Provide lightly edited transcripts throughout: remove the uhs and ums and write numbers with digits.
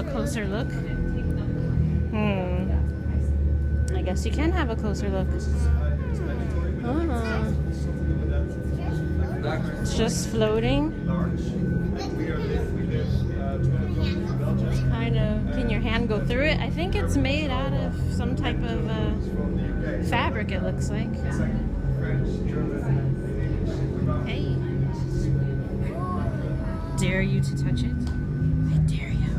a closer look. I guess you can have a closer look. Oh. It's just floating. Kind of. Can your hand go through it? I think it's made out of some type of fabric, it looks like. Hey. Dare you to touch it? I dare you.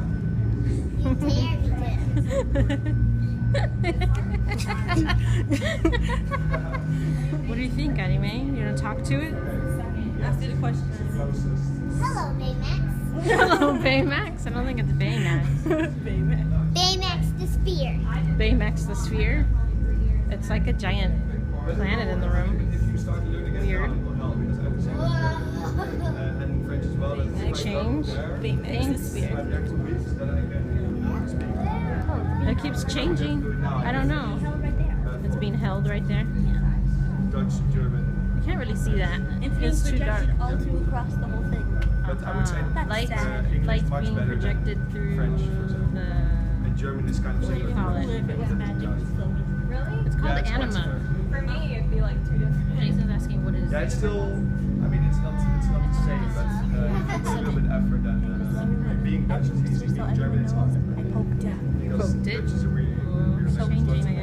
What do you think, Anime? You want to talk to it? Ask it a question. Hello, Baymax. Hello, Baymax. I don't think it's Baymax. Baymax. Baymax the Sphere. Baymax the Sphere. It's like a giant planet in the room. Weird. Change. Baymax the Sphere. It keeps changing. I don't know. Right there. It's being held right there. Dutch, German. You can't really see that. It's too dark. projected all through across the whole thing. But I would say Light English much being better than projected through French, for example. And German is kind of What do you similar. call it? If it was magic, it's floating. Really? It's called Yeah, it's anima. much For me, it'd be like two different. Jason's asking what is. Yeah, it's still. I mean, it's not the same, but it's a little bit effort. And being Dutch is easy. Being German, it's hard. I poked it. Because Poked it? Dutch is a really weird So language. changing, I